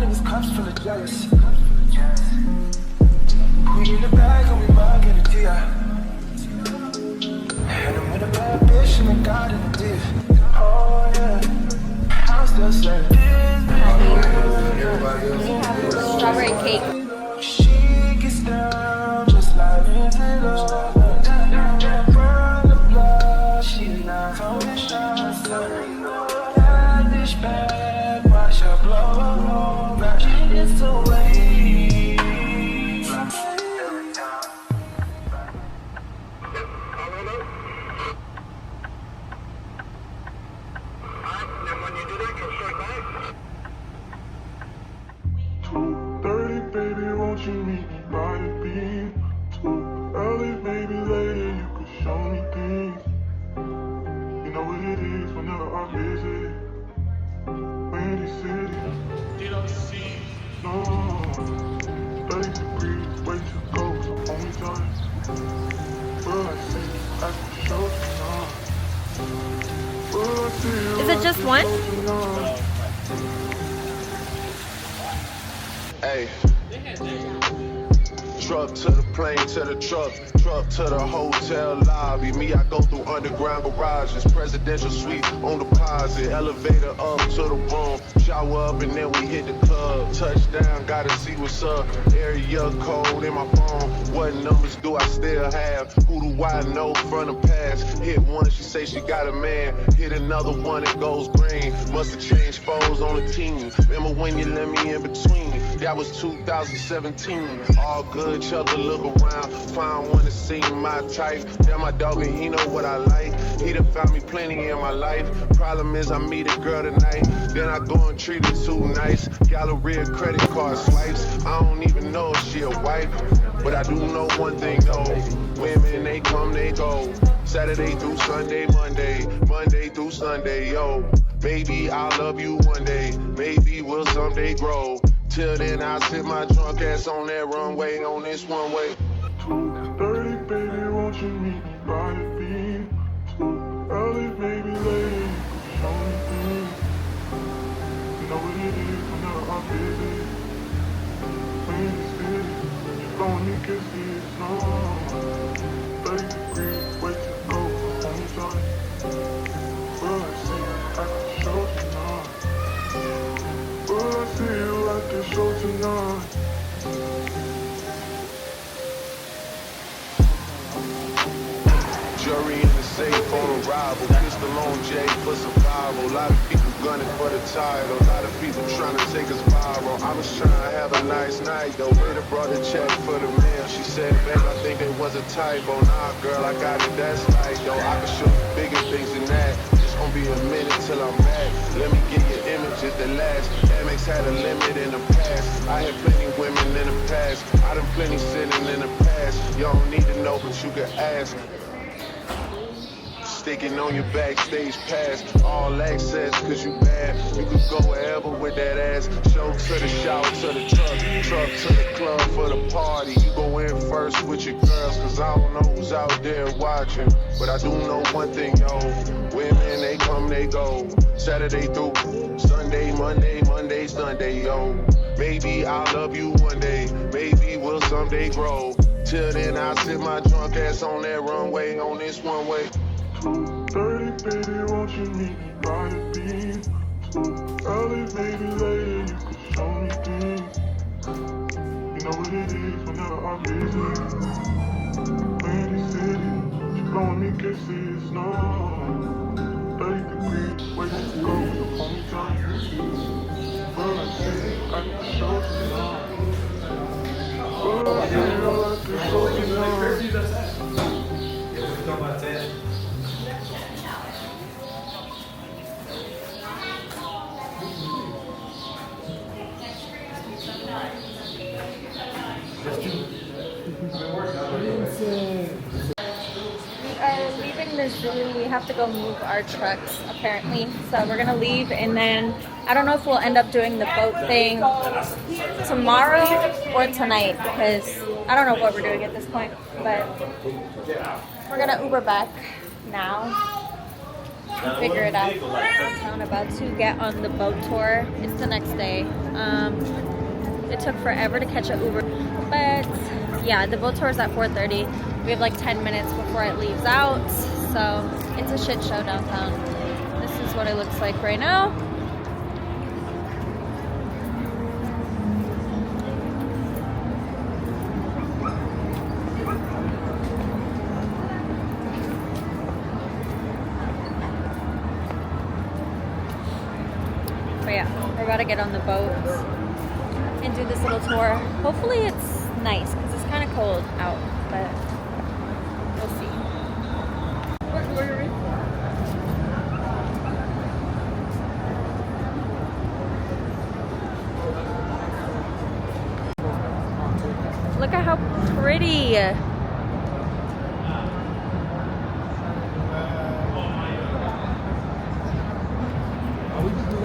niggas cops full of jealous. We in the bag and we might get a TI. And I'm with a bad bitch and I got in the diff. Oh yeah, I'm still saying Strawberry cake. she gets down just like Angela. Run the blood, she not throwing shots. That bitch bad, watch her blow back. It's the way. Is it just one? Hey. Truck to the plane, to the truck to the hotel lobby. Me, I go through underground garages, presidential suite on deposit, elevator up to the room, shower up and then we hit the club. Touchdown, gotta see what's up. Area code in my phone. What numbers do I still have? Who do I know from the past? Hit one, she say she got a man. Hit another one, it goes green. Must have changed foes on the team. Remember when you let me in between? That was 2017. All good, chuck a look around. Find one to see my type. Damn, my dog, and he know what I like. He done found me plenty in my life. Problem is I meet a girl tonight, then I go and treat her too nice. Galleria credit card swipes. I don't even know if she a wife, but I do know one thing though. Women, they come, they go. Saturday through Sunday, Monday through Sunday, yo. Baby, I'll love you one day. Maybe we'll someday grow. Till then, I'll sit my drunk ass on that runway, on this one way. 2:30, baby, won't you meet me by the beam? Too early, baby, late, show me things. You know what it is whenever I'm busy. When it's city, you only can see it snow. 30 degrees, way to go, home time. Will I see you at the show tonight? Will I see you at the show tonight? Jury in the safe on arrival. Pistol on J for survival. A lot of people gunning for the title. A lot of people trying to take us viral. I was trying to have a nice night though. Waiter brought a check for the meal. She said, babe, I think there was a typo. Nah, girl, I got it, that's right though. I can show you bigger things than that. It's gonna be a minute till I'm back. Let me get your images that last. Amex had a limit in the past. I had plenty women in the past. I done plenty sinning in the past. You don't need to know, but you can ask. Sticking on your backstage pass, all access, cause you bad. You could go wherever with that ass. Show to the shout, to the truck to the club for the party. You go in first with your girls, cause I don't know who's out there watching. But I do know one thing, yo. Women, they come, they go. Saturday through Sunday, Monday, Sunday, yo. Maybe I'll love you one day. Maybe we'll someday grow. Till then, I'll sit my drunk ass on that runway, on this one way. 2:30, baby, won't you meet me by the beam? Too early, baby, later, you could show me things. You know what it is whenever I'm busy. Windy City, she blowing me kisses, no. 30 degrees, way to go, the only time. Well, I see you at the show tonight. Well, I see you at the show tonight. We are leaving the zoo. We have to go move our trucks apparently. So we're gonna leave and then I don't know if we'll end up doing the boat thing tomorrow or tonight because I don't know what we're doing at this point. But we're gonna Uber back now. figure it out. I'm about to get on the boat tour. It's the next day. It took forever to catch an Uber, but yeah, the boat tour is at 4:30. We have like 10 minutes before it leaves out, so it's a shit show downtown. This is what it looks like right now. But yeah, we're about to get on the boat and do this little tour. Hopefully it's nice because it's kind of cold out, but we'll see. Look at how pretty.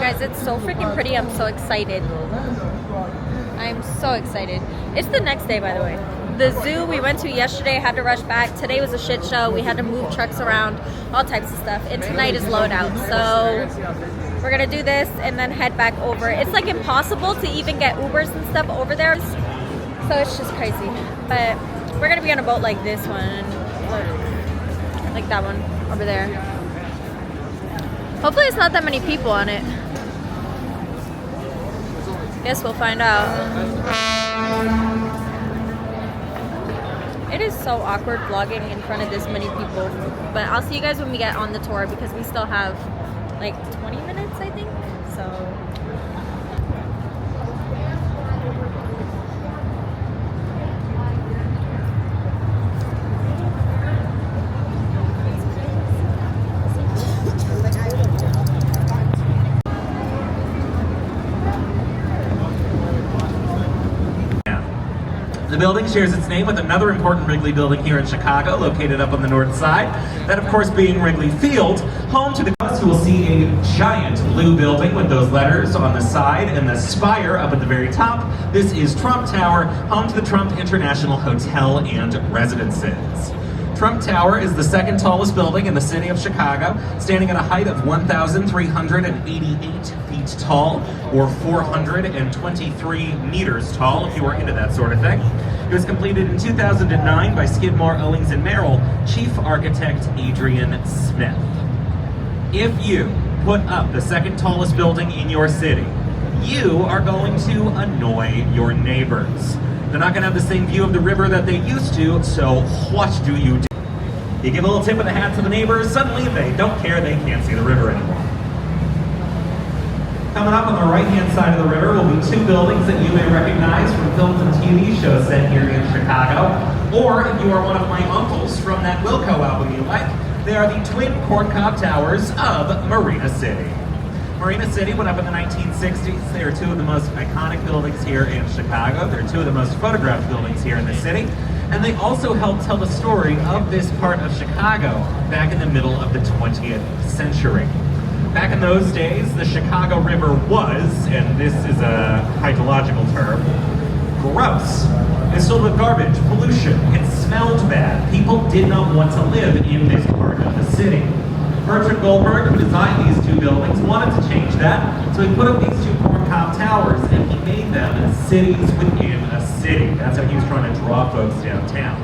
Guys, it's so freaking pretty. I'm so excited. I'm so excited. It's the next day, by the way. The zoo we went to yesterday, had to rush back. Today was a shit show. We had to move trucks around, all types of stuff. And tonight is loadout. So we're gonna do this and then head back over. It's like impossible to even get Ubers and stuff over there. So it's just crazy. But we're gonna be on a boat like this one. Like that one over there. Hopefully it's not that many people on it. Guess we'll find out. It is so awkward vlogging in front of this many people. But I'll see you guys when we get on the tour because we still have like 20 minutes, I think. So The building shares its name with another important Wrigley building here in Chicago, located up on the north side. That, of course, being Wrigley Field, home to the guests who will see a giant blue building with those letters on the side and the spire up at the very top. This is Trump Tower, home to the Trump International Hotel and Residences. Trump Tower is the second tallest building in the city of Chicago, standing at a height of 1,388 feet tall, or 423 meters tall, if you were into that sort of thing. It was completed in 2009 by Skidmore, Owings & Merrill Chief Architect Adrian Smith. If you put up the second tallest building in your city, you are going to annoy your neighbors. They're not going to have the same view of the river that they used to, so what do you do? You give a little tip of the hat to the neighbors, suddenly they don't care, they can't see the river anymore. Coming up on the right-hand side of the river will be two buildings that you may recognize from films and TV shows set here in Chicago, or if you are one of my uncles from that Wilco album you like, they are the twin corncob towers of Marina City. Marina City went up in the 1960s. They are two of the most iconic buildings here in Chicago. They're two of the most photographed buildings here in the city. And they also help tell the story of this part of Chicago back in the middle of the 20th century. Back in those days, the Chicago River was, and this is a hydrological term, gross. It's filled with garbage, pollution, it smelled bad. People did not want to live in this part of the city. Bertrand Goldberg, who designed these two buildings, wanted to change that, so he put up these two corncob towers and he made them cities within a city. That's how he was trying to draw folks downtown.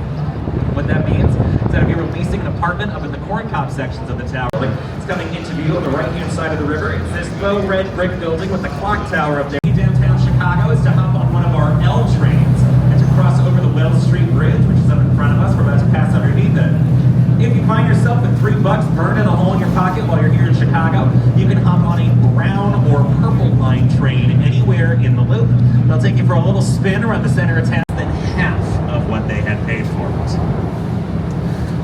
What that means is that if you're leasing an apartment up in the corncob sections of the tower, it's coming into view on the right-hand side of the river. It's this faux red brick building with the clock tower up there. Downtown Chicago is to hop on one of our L trains and to cross over the Wells Street Bridge, which is up in front of us. We're about to pass underneath it. If you find yourself with $3 burned in a hole in your pocket while you're here in Chicago, you can hop on a brown or purple line train anywhere in the loop. They'll take you for a little spin around the center of town, than half of what they had paid for it.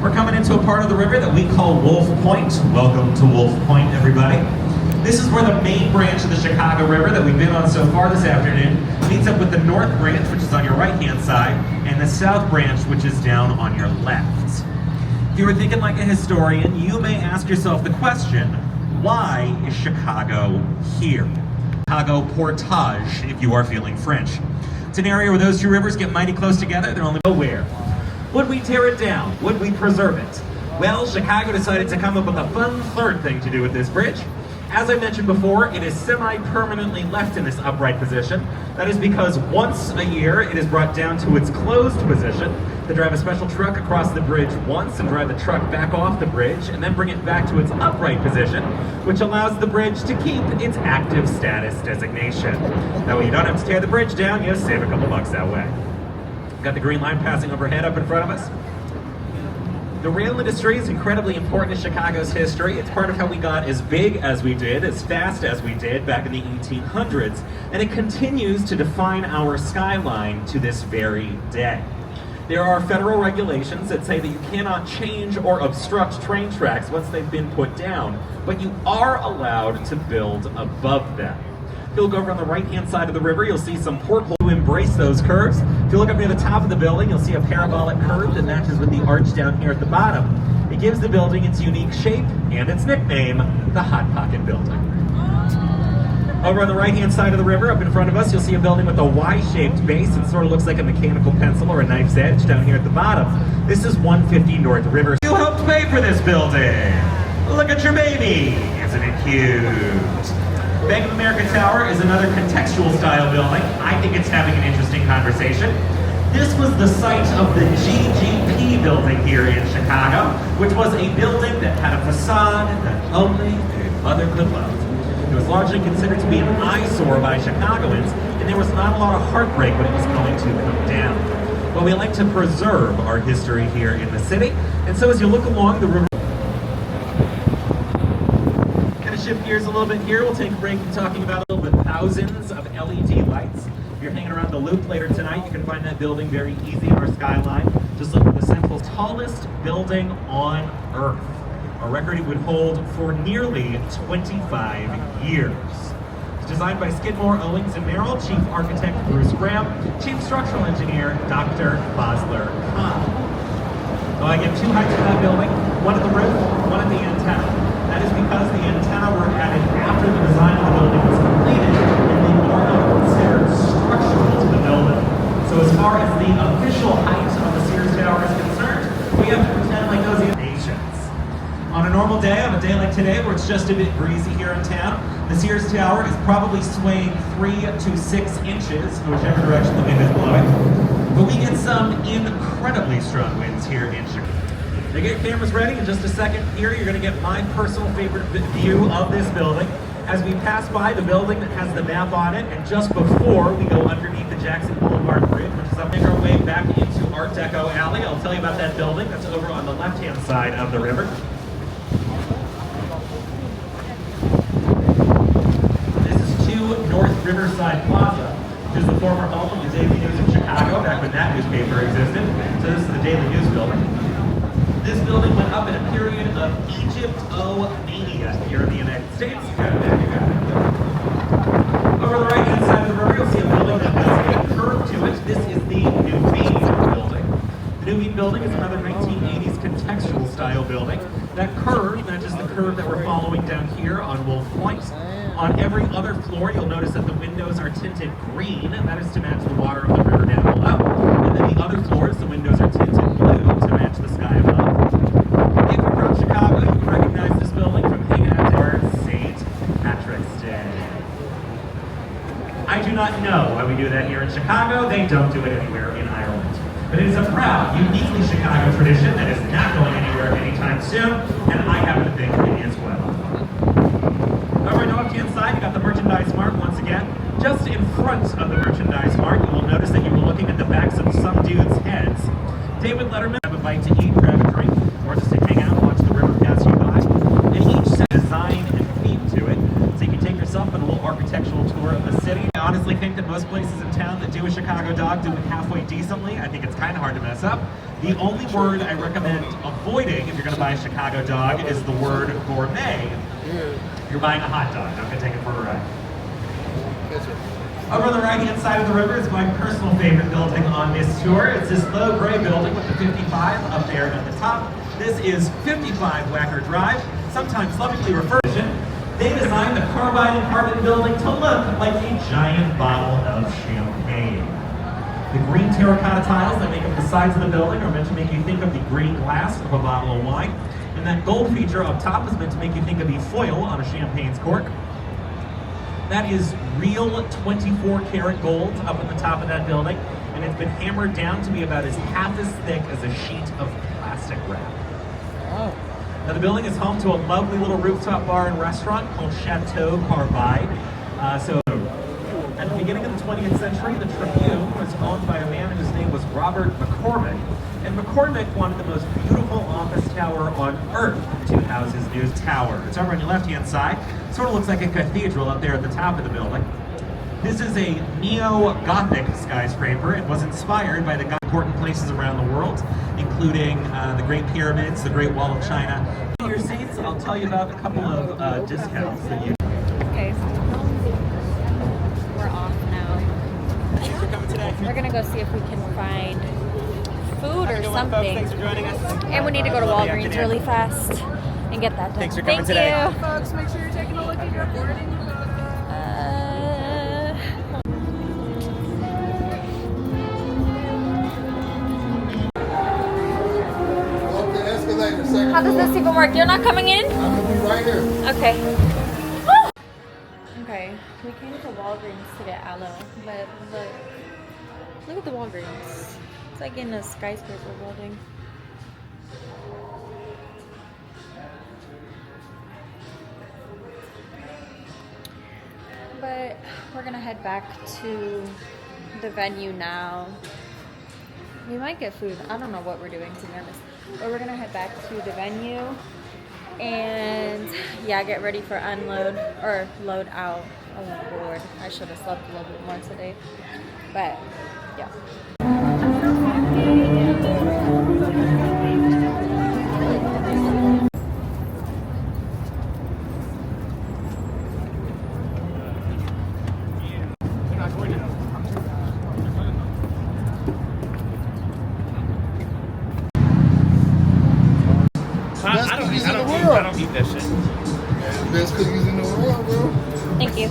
We're coming into a part of the river that we call Wolf Point. Welcome to Wolf Point, everybody. This is where the main branch of the Chicago River that we've been on so far this afternoon meets up with the north branch, which is on your right-hand side, and the south branch, which is down on your left. If you were thinking like a historian, you may ask yourself the question, why is Chicago here? Chicago Portage, if you are feeling French. It's an area where those two rivers get mighty close together. They're only nowhere. Would we tear it down? Would we preserve it? Well, Chicago decided to come up with a fun third thing to do with this bridge. As I mentioned before, it is semi-permanently left in this upright position. That is because once a year, it is brought down to its closed position. They drive a special truck across the bridge once and drive the truck back off the bridge and then bring it back to its upright position, which allows the bridge to keep its active status designation. That way you don't have to tear the bridge down, you save a couple bucks that way. Got the green line passing overhead up in front of us. The rail industry is incredibly important in Chicago's history. It's part of how we got as big as we did, as fast as we did back in the 1800s, and it continues to define our skyline to this very day. There are federal regulations that say that you cannot change or obstruct train tracks once they've been put down, but you are allowed to build above them. If you look over on the right-hand side of the river, you'll see some portholes to embrace those curves. If you look up near the top of the building, you'll see a parabolic curve that matches with the arch down here at the bottom. It gives the building its unique shape and its nickname, the Hot Pocket Building. Over on the right-hand side of the river, up in front of us, you'll see a building with a Y-shaped base. It sort of looks like a mechanical pencil or a knife's edge down here at the bottom. This is 150 North River. You helped pay for this building. Look at your baby. Isn't it cute? Bank of America Tower is another contextual style building. I think it's having an interesting conversation. This was the site of the GGP building here in Chicago, which was a building that had a facade that only a mother could love. It was largely considered to be an eyesore by Chicagoans, and there was not a lot of heartbreak when it was going to come down. But we like to preserve our history here in the city, and so as you look along the river, shift gears a little bit here. We'll take a break from talking about a little bit thousands of LED lights. If you're hanging around the Loop later tonight, you can find that building very easy in our skyline. Just look at the central tallest building on Earth. A record it would hold for nearly 25 years. It's designed by Skidmore, Owings & Merrill, Chief Architect Bruce Graham, Chief Structural Engineer Dr. Bosler Kahn. So I give two heights for that building, one at the roof, one at the antenna. That is because the antenna were added after the design of the building was completed, and they are not considered structural to the building. So as far as the official height of the Sears Tower is concerned, we have to pretend like those nations. On a normal day, on a day like today, where it's just a bit breezy here in town, the Sears Tower is probably swaying 3 to 6 inches, in whichever direction the wind is blowing. But we get some incredibly strong winds here in Chicago. Now get your cameras ready. In just a second here, you're going to get my personal favorite view of this building as we pass by the building that has the map on it, and just before we go underneath the Jackson Boulevard Bridge, which is up, make our way back into Art Deco Alley. I'll tell you about that building. That's over on the left-hand side of the river. This is 2 North Riverside Plaza, which is the former home of the Daily News of Chicago, back when that newspaper existed. So this is the Daily News building. This building went up in a period of Egyptomania here in the United States. Over the right-hand side of the river, you'll see a building that has a curve to it. This is the New Bean building. The New Bean building is another 1980s contextual style building. That curve matches the curve that we're following down here on Wolf Point. On every other floor, you'll notice that the windows are tinted green, and that is to match the water of the river down below. And then the other floors, the windows are tinted blue to match the sky above. If you're from Chicago, you can recognize this building from hanging out there St. Patrick's Day. I do not know why we do that here in Chicago. They don't do it anywhere in Ireland. But it is a proud, uniquely Chicago tradition that is not going anywhere anytime soon, and I happen to think it is well. Over on the left-hand side, you got the Merchandise Mart once again. Just in front of the Merchandise Mart, you will notice that you were looking at the backs of some dudes' heads. David Letterman, have a bite to eat, grab a drink, or just to hang out and watch the river pass you by. And each set design and theme to it, so you can take yourself on a little architectural tour of the city. I honestly think that most places in town that do a Chicago dog do it halfway decently. I think it's kind of hard to mess up. The only word I recommend avoiding if you're going to buy a Chicago dog is the word gourmet. You're buying a hot dog, not going to take it for a ride. Over on the right-hand side of the river is my personal favorite building on this tour. It's this low gray building with the 55 up there at the top. This is 55 Wacker Drive, sometimes lovingly referred to. They designed the carbide and carbon building to look like a giant bottle of champagne. The green terracotta tiles that make up the sides of the building are meant to make you think of the green glass of a bottle of wine. And that gold feature up top is meant to make you think of the foil on a champagne's cork. That is real 24 karat gold up at the top of that building, and it's been hammered down to be about half as thick as a sheet of plastic wrap. Wow. Now the building is home to a lovely little rooftop bar and restaurant called Chateau Barbide. So at the beginning of the 20th century, the Tribune was owned by a man whose name was Robert McCormick. And McCormick wanted the most beautiful office tower on earth to house his new tower. It's over on your left-hand side. Sort of looks like a cathedral up there at the top of the building. This is a neo-Gothic skyscraper. It was inspired by the important places around the world, including the Great Pyramids, the Great Wall of China. In your seats, I'll tell you about a couple of discounts that you... Okay, we're off now. Thanks for coming today. We're gonna go see if we can find food or something. Thanks for joining us. And we need to go to Walgreens really fast and get that done. Thanks for coming Thank today. you. Folks, make sure you're taking a look at your boarding. Up the escalator, second How does floor. this even work? You're not coming in? I'm gonna be right here. Okay. Okay, we came to Walgreens to get aloe, but look at the Walgreens. It's like in a skyscraper building. But we're gonna head back to the venue now. We might get food. I don't know what we're doing, to be honest. But we're gonna head back to the venue and yeah, get ready for unload or load out. Oh Lord, I should have slept a little bit more today. But yeah. Best cookies in the world. I don't eat that shit. Yeah, best cookies in the world, bro. Thank you.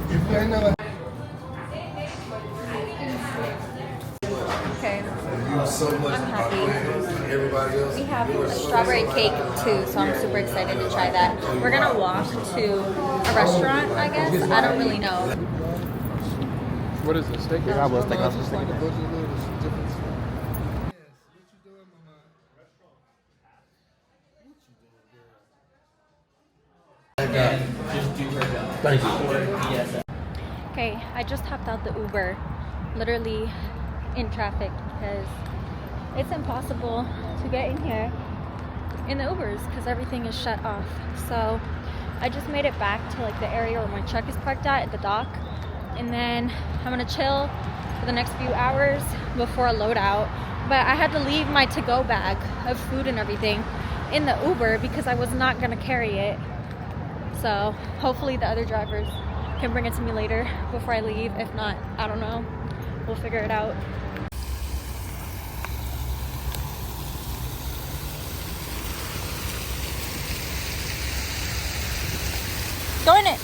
If you ain't never Okay. you so much I'm happy. everybody else. We have a strawberry cake too, so I'm super excited to try that. We're gonna walk to a restaurant, I guess. I don't really know. What is this? Steak? Yeah, I was thinking. just like a bunch of little different stuff. Thank you. Okay, I just hopped out the Uber, literally in traffic because it's impossible to get in here in the Ubers because everything is shut off. So I just made it back to like the area where my truck is parked at the dock, and then I'm gonna chill for the next few hours before a loadout. But I had to leave my to-go bag of food and everything in the Uber because I was not gonna carry it. So hopefully the other drivers can bring it to me later before I leave. If not, I don't know. We'll figure it out. Go in it.